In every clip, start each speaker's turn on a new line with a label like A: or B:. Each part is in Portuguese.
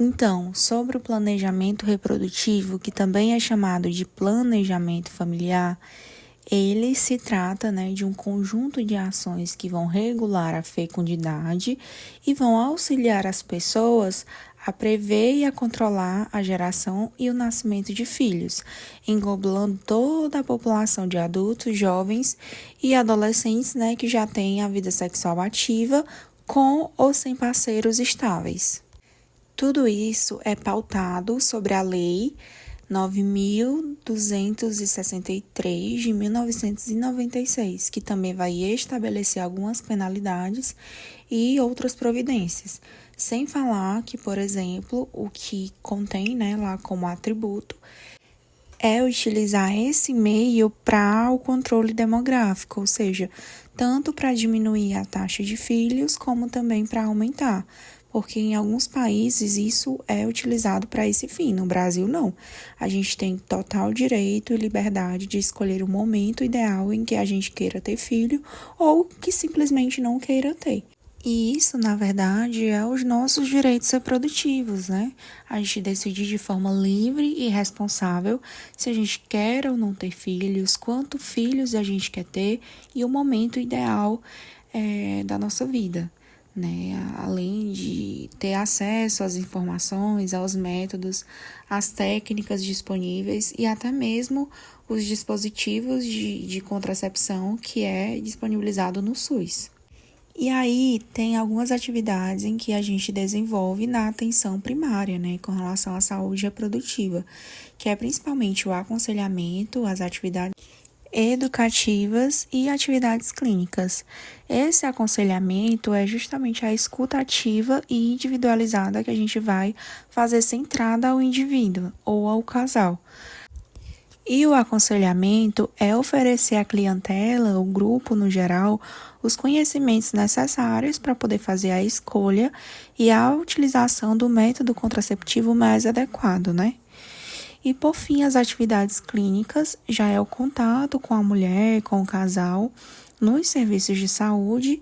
A: Então, sobre o planejamento reprodutivo, que também é chamado de planejamento familiar, ele se trata, de um conjunto de ações que vão regular a fecundidade e vão auxiliar as pessoas a prever e a controlar a geração e o nascimento de filhos, englobando toda a população de adultos, jovens e adolescentes, que já têm a vida sexual ativa com ou sem parceiros estáveis. Tudo isso é pautado sobre a Lei 9.263 de 1996, que também vai estabelecer algumas penalidades e outras providências. Sem falar que, por exemplo, o que contém, lá como atributo é utilizar esse meio para o controle demográfico, ou seja, tanto para diminuir a taxa de filhos, como também para aumentar, porque em alguns países isso é utilizado para esse fim, no Brasil não. A gente tem total direito e liberdade de escolher o momento ideal em que a gente queira ter filho ou que simplesmente não queira ter. E isso, na verdade, é os nossos direitos reprodutivos, A gente decidir de forma livre e responsável se a gente quer ou não ter filhos, quantos filhos a gente quer ter e o momento ideal da nossa vida, Além de ter acesso às informações, aos métodos, às técnicas disponíveis e até mesmo os dispositivos de contracepção que é disponibilizado no SUS. E aí tem algumas atividades em que a gente desenvolve na atenção primária, com relação à saúde reprodutiva, que é principalmente o aconselhamento, as atividades educativas e atividades clínicas. Esse aconselhamento é justamente a escuta ativa e individualizada que a gente vai fazer centrada ao indivíduo ou ao casal. E o aconselhamento é oferecer à clientela, o grupo no geral, os conhecimentos necessários para poder fazer a escolha e a utilização do método contraceptivo mais adequado, E por fim, as atividades clínicas já é o contato com a mulher, com o casal, nos serviços de saúde,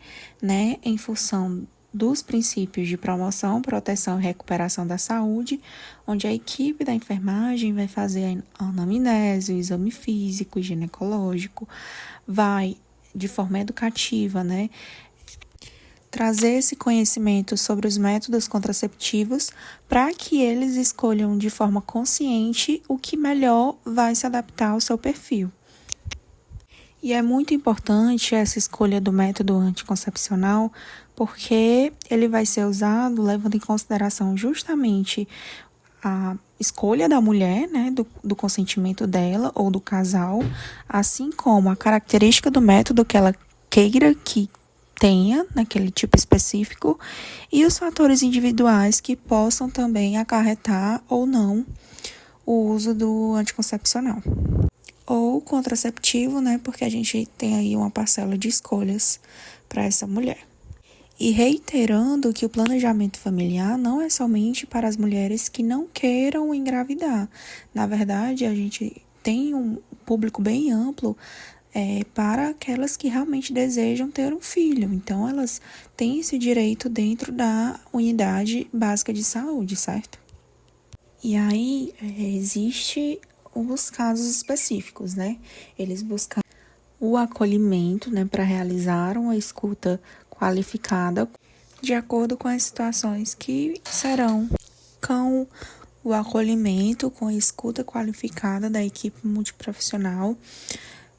A: em função dos princípios de promoção, proteção e recuperação da saúde, onde a equipe da enfermagem vai fazer a anamnese, o exame físico e ginecológico, vai de forma educativa, trazer esse conhecimento sobre os métodos contraceptivos para que eles escolham de forma consciente o que melhor vai se adaptar ao seu perfil. E é muito importante essa escolha do método anticoncepcional, porque ele vai ser usado levando em consideração justamente a escolha da mulher, do consentimento dela ou do casal, assim como a característica do método que ela queira que tenha naquele tipo específico e os fatores individuais que possam também acarretar ou não o uso do anticoncepcional. Ou contraceptivo, porque a gente tem aí uma parcela de escolhas para essa mulher. E reiterando que o planejamento familiar não é somente para as mulheres que não queiram engravidar. Na verdade, a gente tem um público bem amplo para aquelas que realmente desejam ter um filho. Então, elas têm esse direito dentro da unidade básica de saúde, certo? E aí, existe os casos específicos, Eles buscam o acolhimento, para realizar uma escuta qualificada de acordo com as situações que serão com o acolhimento, com a escuta qualificada da equipe multiprofissional.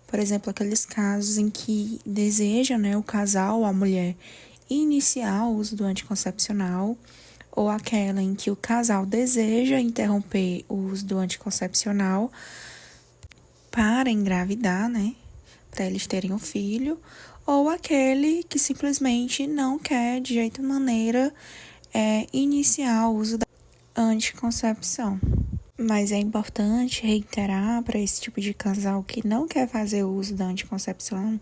A: Por exemplo, aqueles casos em que deseja, o casal, a mulher, iniciar o uso do anticoncepcional, ou aquela em que o casal deseja interromper o uso do anticoncepcional para engravidar, para eles terem um filho, ou aquele que simplesmente não quer de jeito maneira iniciar o uso da anticoncepção. Mas é importante reiterar para esse tipo de casal que não quer fazer o uso da anticoncepção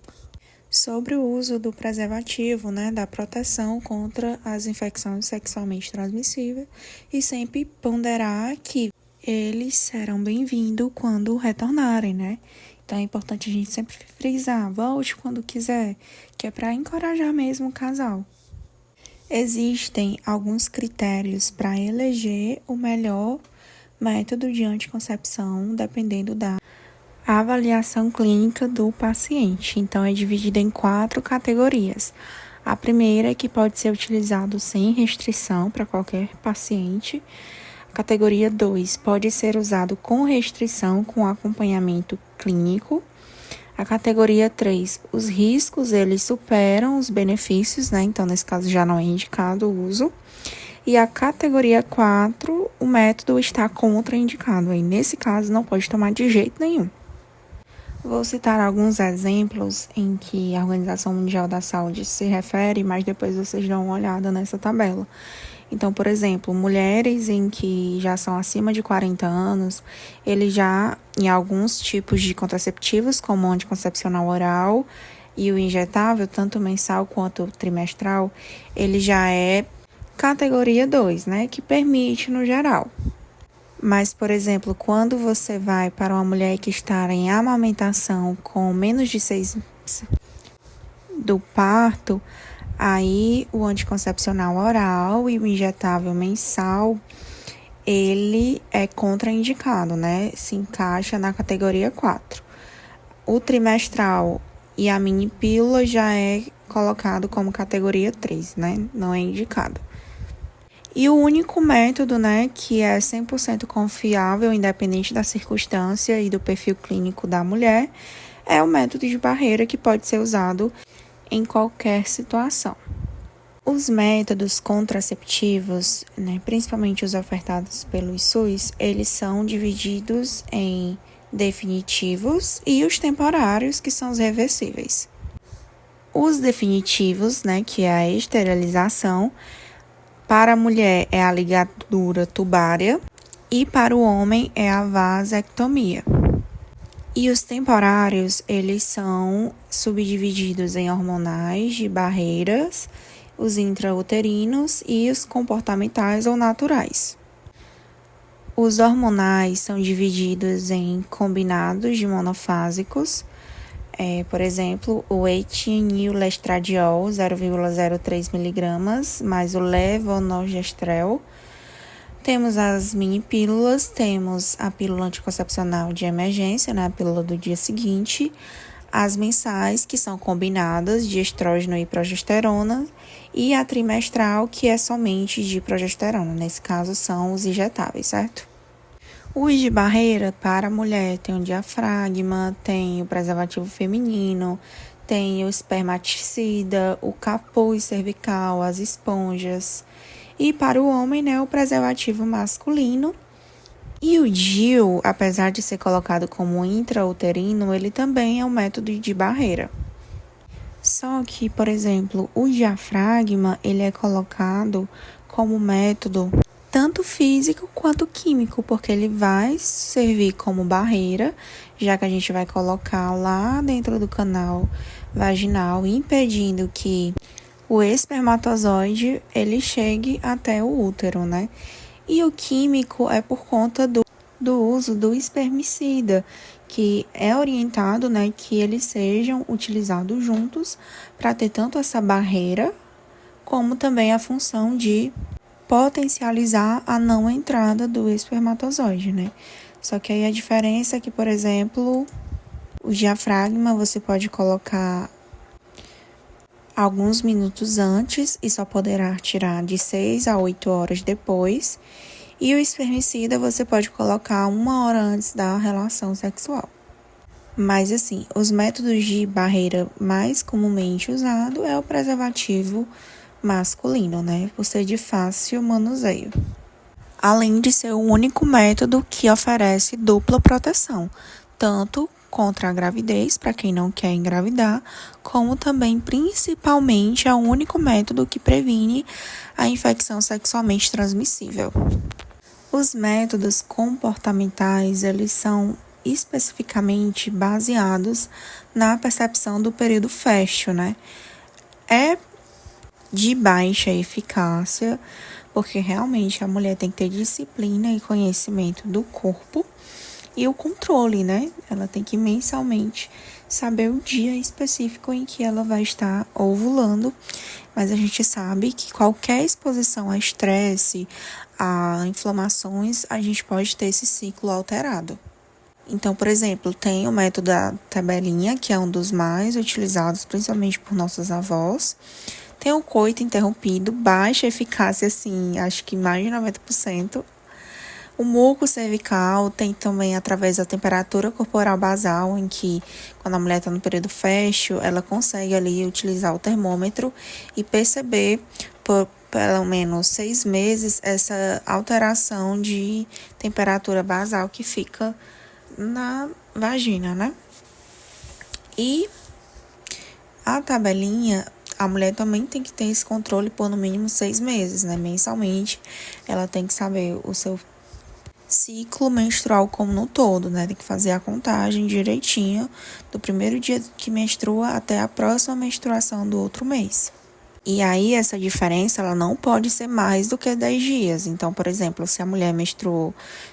A: sobre o uso do preservativo, da proteção contra as infecções sexualmente transmissíveis e sempre ponderar que eles serão bem-vindos quando retornarem, Então é importante a gente sempre frisar, volte quando quiser, que é para encorajar mesmo o casal. Existem alguns critérios para eleger o melhor método de anticoncepção, dependendo da avaliação clínica do paciente. Então, é dividida em 4 categorias. A primeira é que pode ser utilizado sem restrição para qualquer paciente. A categoria 2 pode ser usado com restrição com acompanhamento clínico. A categoria 3, os riscos, eles superam os benefícios, né? Então, nesse caso, já não é indicado o uso. E a categoria 4, o método está contraindicado. Aí, nesse caso, não pode tomar de jeito nenhum. Vou citar alguns exemplos em que a Organização Mundial da Saúde se refere, mas depois vocês dão uma olhada nessa tabela. Então, por exemplo, mulheres em que já são acima de 40 anos, ele já, em alguns tipos de contraceptivos, como o anticoncepcional oral e o injetável, tanto mensal quanto trimestral, ele já é categoria 2, né, que permite no geral. Mas, por exemplo, quando você vai para uma mulher que está em amamentação com menos de 6 meses do parto, aí o anticoncepcional oral e o injetável mensal, ele é contraindicado, né? Se encaixa na categoria 4. O trimestral e a mini pílula já é colocado como categoria 3, né? Não é indicado. E o único método, né, que é 100% confiável, independente da circunstância e do perfil clínico da mulher, é o método de barreira, que pode ser usado em qualquer situação. Os métodos contraceptivos, né, principalmente os ofertados pelo SUS, eles são divididos em definitivos e os temporários, que são os reversíveis. Os definitivos, né, que é a esterilização, para a mulher é a ligadura tubária e para o homem é a vasectomia. E os temporários, eles são subdivididos em hormonais de barreiras, os intrauterinos e os comportamentais ou naturais. Os hormonais são divididos em combinados de monofásicos, por exemplo, o etinil-lestradiol, 0,03 mg, mais o levonorgestrel. Temos as mini pílulas, temos a pílula anticoncepcional de emergência, né, a pílula do dia seguinte, as mensais, que são combinadas de estrógeno e progesterona, e a trimestral, que é somente de progesterona. Nesse caso, são os injetáveis, certo? Os de barreira para a mulher tem o diafragma, tem o preservativo feminino, tem o espermaticida, o capuz cervical, as esponjas. E para o homem, né, o preservativo masculino. E o DIU, apesar de ser colocado como intrauterino, ele também é um método de barreira. Só que, por exemplo, o diafragma, ele é colocado como método tanto físico quanto químico, porque ele vai servir como barreira, já que a gente vai colocar lá dentro do canal vaginal, impedindo que o espermatozoide ele chegue até o útero, né? E o químico é por conta do uso do espermicida, que é orientado, né, que eles sejam utilizados juntos para ter tanto essa barreira, como também a função de potencializar a não entrada do espermatozoide, né? Só que aí a diferença é que, por exemplo, o diafragma você pode colocar alguns minutos antes e só poderá tirar de 6 a 8 horas depois. E o espermicida você pode colocar 1 hora antes da relação sexual. Mas assim, os métodos de barreira mais comumente usado é o preservativo masculino, né? Por ser de fácil manuseio. Além de ser o único método que oferece dupla proteção, tanto contra a gravidez, para quem não quer engravidar, como também, principalmente, é o único método que previne a infecção sexualmente transmissível. Os métodos comportamentais, eles são especificamente baseados na percepção do período fértil, né? É de baixa eficácia, porque realmente a mulher tem que ter disciplina e conhecimento do corpo. E o controle, né? Ela tem que mensalmente saber o dia específico em que ela vai estar ovulando, mas a gente sabe que qualquer exposição a estresse, a inflamações, a gente pode ter esse ciclo alterado. Então, por exemplo, tem o método da tabelinha, que é um dos mais utilizados, principalmente por nossas avós. Tem o coito interrompido, baixa eficácia, assim, acho que mais de 90%. O muco cervical tem também através da temperatura corporal basal, em que quando a mulher está no período fértil, ela consegue ali utilizar o termômetro e perceber por pelo menos 6 meses essa alteração de temperatura basal que fica na vagina, né? E a tabelinha, a mulher também tem que ter esse controle por no mínimo 6 meses, né? Mensalmente, ela tem que saber o seu ciclo menstrual como no todo, né? Tem que fazer a contagem direitinho do primeiro dia que menstrua até a próxima menstruação do outro mês. E aí, essa diferença, ela não pode ser mais do que 10 dias. Então, por exemplo, se a mulher menstruou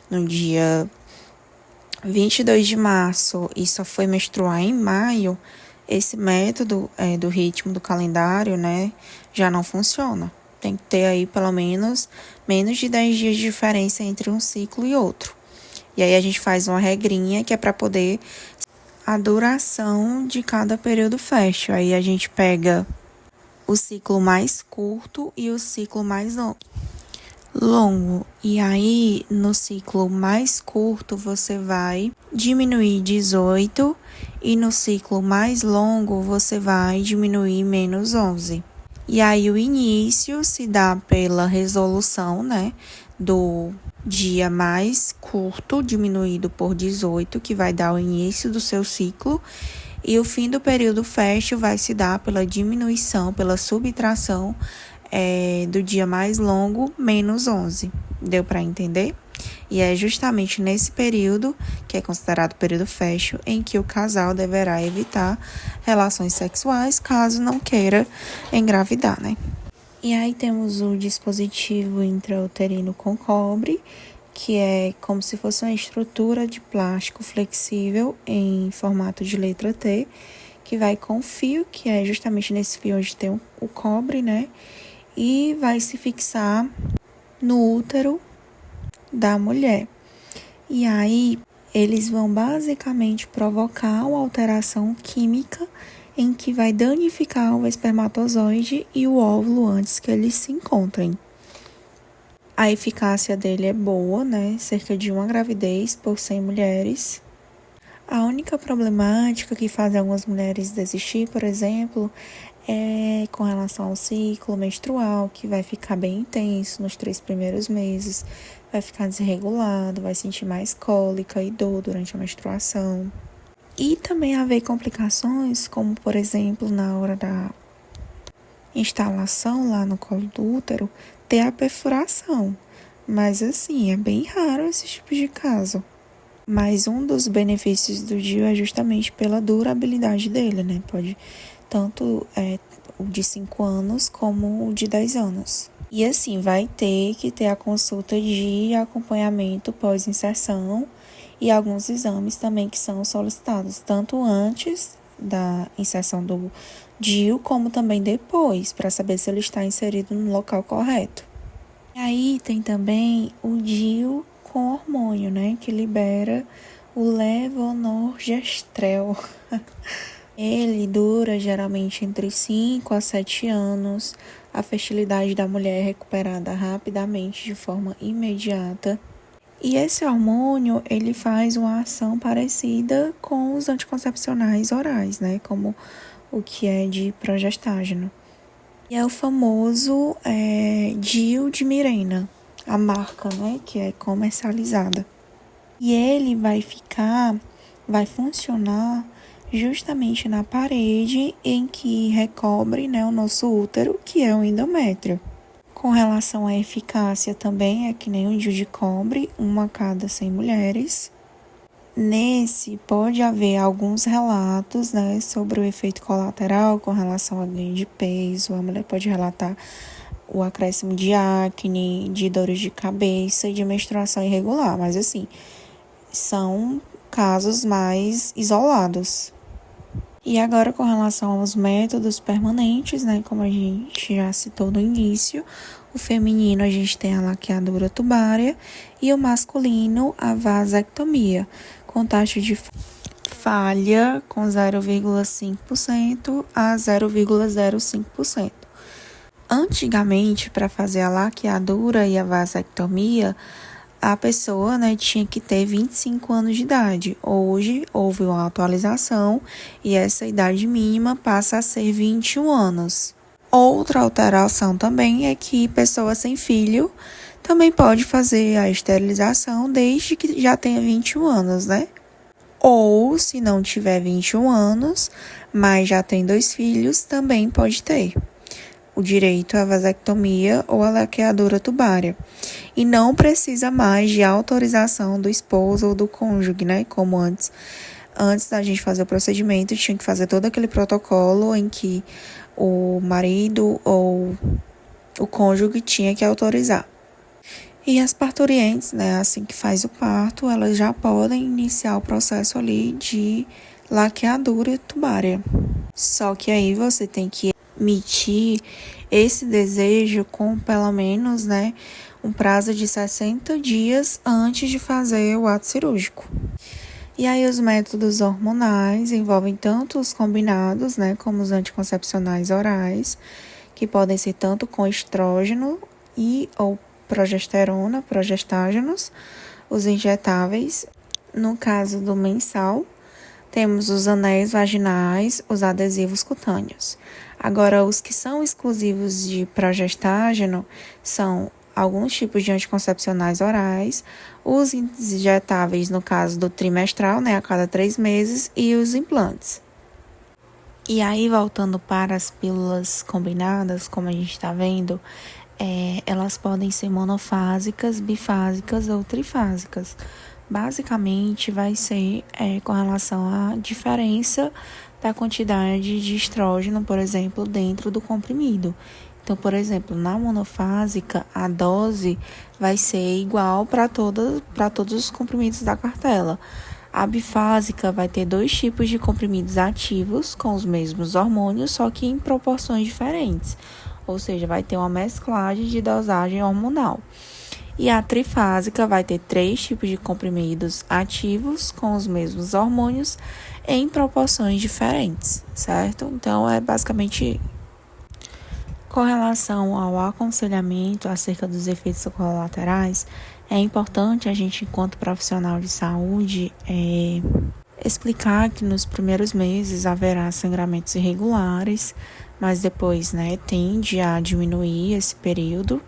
A: no dia 22 de março e só foi menstruar em maio, esse método do ritmo do calendário, né, já não funciona. Tem que ter aí pelo menos de 10 dias de diferença entre um ciclo e outro. E aí a gente faz uma regrinha que é para poder a duração de cada período fértil. Aí a gente pega o ciclo mais curto e o ciclo mais longo. E aí, no ciclo mais curto, você vai diminuir 18 e no ciclo mais longo, você vai diminuir menos 11. E aí, o início se dá pela resolução, né, do dia mais curto, diminuído por 18, que vai dar o início do seu ciclo. E o fim do período fértil vai se dar pela diminuição, pela subtração do dia mais longo, menos 11. Deu para entender? E é justamente nesse período, que é considerado período fértil, em que o casal deverá evitar relações sexuais, caso não queira engravidar, né? E aí temos o dispositivo intrauterino com cobre, que é como se fosse uma estrutura de plástico flexível em formato de letra T, que vai com fio, que é justamente nesse fio onde tem o cobre, né? E vai se fixar no útero da mulher. E aí, eles vão basicamente provocar uma alteração química em que vai danificar o espermatozoide e o óvulo antes que eles se encontrem. A eficácia dele é boa, né? Cerca de 1 gravidez por 100 mulheres. A única problemática que faz algumas mulheres desistir, por exemplo, é com relação ao ciclo menstrual, que vai ficar bem intenso nos 3 primeiros meses, vai ficar desregulado, vai sentir mais cólica e dor durante a menstruação. E também haver complicações, como por exemplo, na hora da instalação lá no colo do útero, ter a perfuração. Mas assim, é bem raro esse tipo de caso. Mas um dos benefícios do DIU é justamente pela durabilidade dele, né? Pode tanto o de 5 anos como o de 10 anos. E assim, vai ter que ter a consulta de acompanhamento pós-inserção e alguns exames também que são solicitados, tanto antes da inserção do DIU, como também depois, para saber se ele está inserido no local correto. E aí tem também o DIU com hormônio, né, que libera o levonorgestrel. Ele dura geralmente entre 5 a 7 anos. A fertilidade da mulher é recuperada rapidamente, de forma imediata. E esse hormônio, ele faz uma ação parecida com os anticoncepcionais orais, né, como o que é de progestágeno. E é o famoso DIU de Mirena, a marca, né, que é comercializada. E ele vai funcionar justamente na parede em que recobre, né, o nosso útero, que é o endométrio. Com relação à eficácia também é que nem o DIU de cobre, 1 a cada 100 mulheres. Nesse pode haver alguns relatos, né, sobre o efeito colateral com relação a ganho de peso. A mulher pode relatar o acréscimo de acne, de dores de cabeça e de menstruação irregular. Mas assim, são casos mais isolados. E agora, com relação aos métodos permanentes, né, como a gente já citou no início, o feminino a gente tem a laqueadura tubária e o masculino a vasectomia, com taxa de falha com 0,5% a 0,05%. Antigamente, para fazer a laqueadura e a vasectomia, a pessoa, né, tinha que ter 25 anos de idade. Hoje, houve uma atualização e essa idade mínima passa a ser 21 anos. Outra alteração também é que pessoa sem filho também pode fazer a esterilização desde que já tenha 21 anos, né? Ou, se não tiver 21 anos, mas já tem 2 filhos, também pode ter o direito à vasectomia ou à laqueadura tubária. E não precisa mais de autorização do esposo ou do cônjuge, né? Como antes. Antes da gente fazer o procedimento, tinha que fazer todo aquele protocolo em que o marido ou o cônjuge tinha que autorizar. E as parturientes, né, assim que faz o parto, elas já podem iniciar o processo ali de laqueadura tubária. Só que aí você tem que emitir esse desejo com pelo menos, né, um prazo de 60 dias antes de fazer o ato cirúrgico. E aí os métodos hormonais envolvem tanto os combinados, né, como os anticoncepcionais orais, que podem ser tanto com estrógeno e ou progesterona, progestágenos, os injetáveis. No caso do mensal, temos os anéis vaginais, os adesivos cutâneos. Agora, os que são exclusivos de progestágeno são alguns tipos de anticoncepcionais orais, os injetáveis no caso do trimestral, né, a cada 3 meses, e os implantes. E aí, voltando para as pílulas combinadas, como a gente está vendo, elas podem ser monofásicas, bifásicas ou trifásicas. Basicamente, vai ser com relação à diferença da quantidade de estrógeno, por exemplo, dentro do comprimido. Então, por exemplo, na monofásica, a dose vai ser igual para todos os comprimidos da cartela. A bifásica vai ter 2 tipos de comprimidos ativos com os mesmos hormônios, só que em proporções diferentes. Ou seja, vai ter uma mesclagem de dosagem hormonal. E a trifásica vai ter 3 tipos de comprimidos ativos com os mesmos hormônios em proporções diferentes, certo? Então, é basicamente com relação ao aconselhamento acerca dos efeitos colaterais, é importante a gente, enquanto profissional de saúde, explicar que nos primeiros meses haverá sangramentos irregulares, mas depois, né, tende a diminuir esse período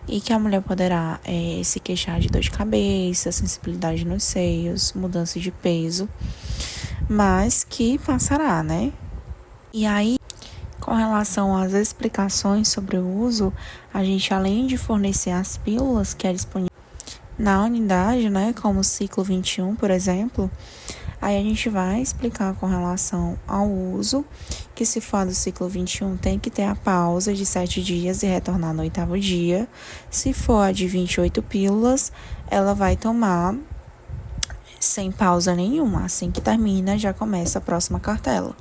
A: e que a mulher poderá se queixar de dor de cabeça, sensibilidade nos seios, mudança de peso, mas que passará, né? E aí, com relação às explicações sobre o uso, a gente, além de fornecer as pílulas que é disponível na unidade, né, como o ciclo 21, por exemplo, aí a gente vai explicar com relação ao uso, que se for do ciclo 21 tem que ter a pausa de 7 dias e retornar no 8º dia. Se for a de 28 pílulas, ela vai tomar sem pausa nenhuma. Assim que termina, já começa a próxima cartela.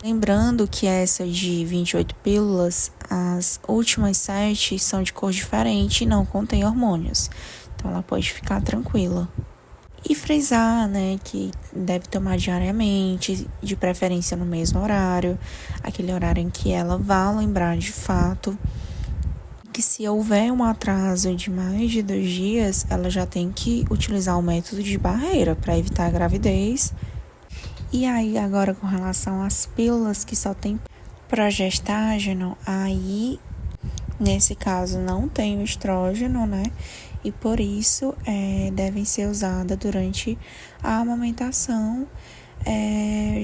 A: Lembrando que essa de 28 pílulas, as últimas 7 são de cor diferente e não contém hormônios. Então, ela pode ficar tranquila. E frisar, né, que deve tomar diariamente, de preferência no mesmo horário, aquele horário em que ela vá lembrar de fato. Que se houver um atraso de mais de 2 dias, ela já tem que utilizar o método de barreira para evitar a gravidez. E aí, agora com relação às pílulas que só tem progestágeno, aí, nesse caso, não tem o estrógeno, né? E por isso, devem ser usadas durante a amamentação,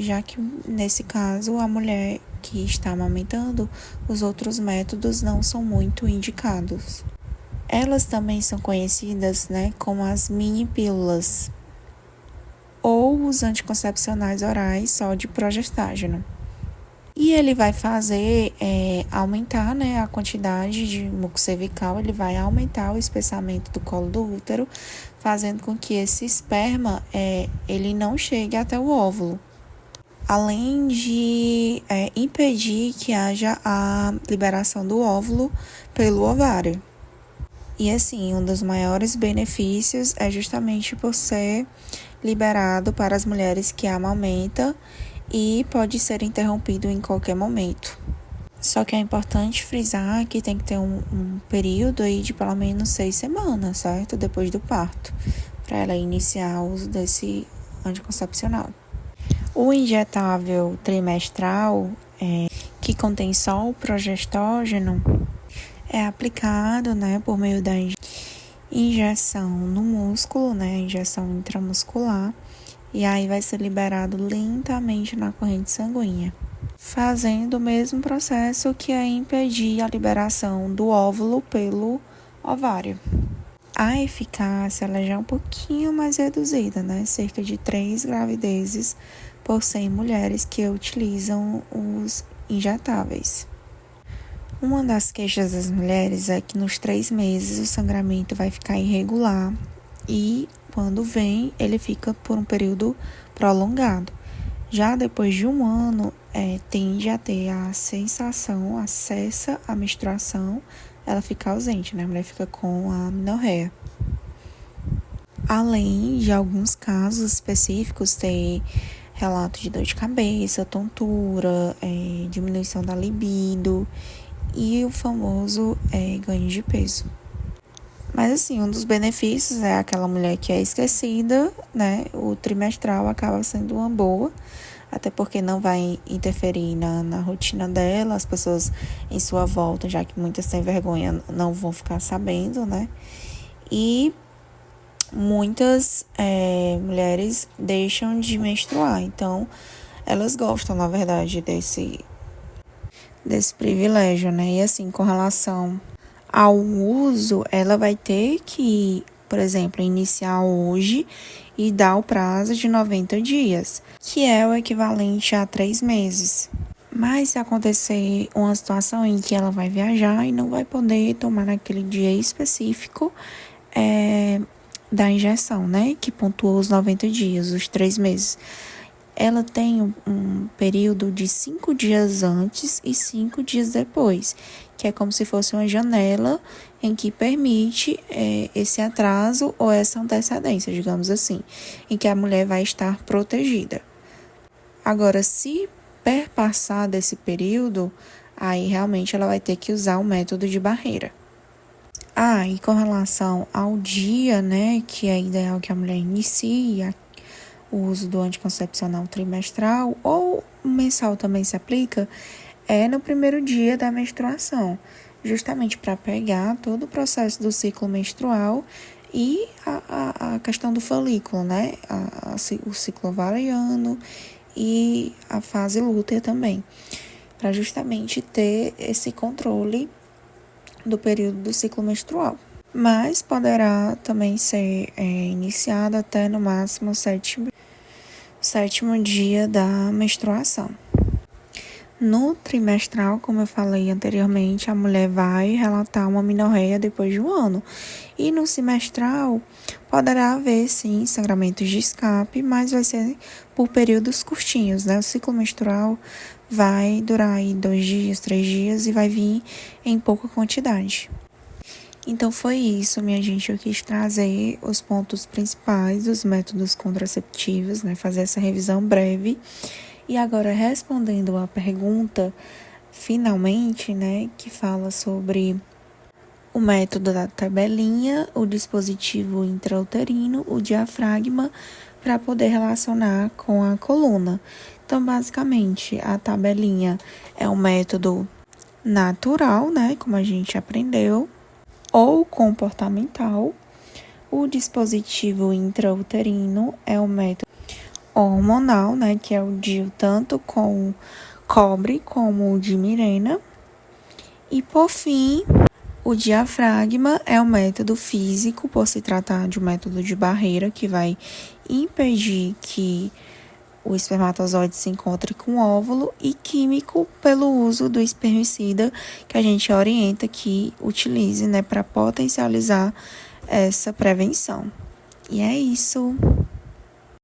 A: já que, nesse caso, a mulher que está amamentando, os outros métodos não são muito indicados. Elas também são conhecidas, né, como as mini pílulas, ou os anticoncepcionais orais só de progestágeno. E ele vai fazer aumentar, né, a quantidade de muco cervical, ele vai aumentar o espessamento do colo do útero, fazendo com que esse esperma ele não chegue até o óvulo. Além de impedir que haja a liberação do óvulo pelo ovário. E assim, um dos maiores benefícios é justamente por ser liberado para as mulheres que amamentam e pode ser interrompido em qualquer momento. Só que é importante frisar que tem que ter um período aí de pelo menos 6 semanas, certo? Depois do parto, para ela iniciar o uso desse anticoncepcional. O injetável trimestral, que contém só o progestógeno, é aplicado, né, por meio da injeção no músculo, né, injeção intramuscular, e aí vai ser liberado lentamente na corrente sanguínea, fazendo o mesmo processo que é impedir a liberação do óvulo pelo ovário. A eficácia ela já é um pouquinho mais reduzida, né, cerca de 3 gravidezes por 100 mulheres que utilizam os injetáveis. Uma das queixas das mulheres é que nos 3 meses o sangramento vai ficar irregular e quando vem ele fica por um período prolongado. Já depois de um ano tende a ter a sensação, a cessa a menstruação, ela fica ausente, né? A mulher fica com a amenorreia. Além de alguns casos específicos ter relato de dor de cabeça, tontura, diminuição da libido e o famoso ganho de peso. Mas assim, um dos benefícios é aquela mulher que é esquecida, né? O trimestral acaba sendo uma boa, até porque não vai interferir na rotina dela, as pessoas em sua volta, já que muitas sem vergonha não vão ficar sabendo, né? E muitas mulheres deixam de menstruar, então elas gostam, na verdade, desse privilégio, né? E assim, com relação ao uso, ela vai ter que, por exemplo, iniciar hoje e dar o prazo de 90 dias, que é o equivalente a 3 meses. Mas se acontecer uma situação em que ela vai viajar e não vai poder tomar naquele dia específico da injeção, né? Que pontuou os 90 dias, os 3 meses. Ela tem um período de 5 dias antes e 5 dias depois, que é como se fosse uma janela em que permite esse atraso ou essa antecedência, digamos assim, em que a mulher vai estar protegida. Agora, se perpassar desse período, aí realmente ela vai ter que usar o método de barreira. E com relação ao dia, né, que é ideal que a mulher inicie o uso do anticoncepcional trimestral ou mensal também se aplica, no primeiro dia da menstruação, justamente para pegar todo o processo do ciclo menstrual e a questão do folículo, né? O ciclo ovariano e a fase lútea também, para justamente ter esse controle do período do ciclo menstrual. Mas poderá também ser iniciado até no máximo o sétimo dia da menstruação. No trimestral, como eu falei anteriormente, a mulher vai relatar uma amenorreia depois de um ano. E no semestral, poderá haver, sim, sangramentos de escape, mas vai ser por períodos curtinhos, né? O ciclo menstrual vai durar aí 2 dias, 3 dias e vai vir em pouca quantidade. Então foi isso, minha gente. Eu quis trazer os pontos principais dos métodos contraceptivos, né? Fazer essa revisão breve. E agora, respondendo a pergunta, finalmente, né? Que fala sobre o método da tabelinha, o dispositivo intrauterino, o diafragma, para poder relacionar com a coluna. Então, basicamente, a tabelinha é um método natural, né? Como a gente aprendeu, ou comportamental. O dispositivo intrauterino é um método hormonal, né, que é o DIU tanto com cobre como o de Mirena. E por fim, o diafragma é um método físico, por se tratar de um método de barreira que vai impedir que o espermatozoide se encontre com o óvulo, e químico pelo uso do espermicida, que a gente orienta que utilize, né, para potencializar essa prevenção. E é isso.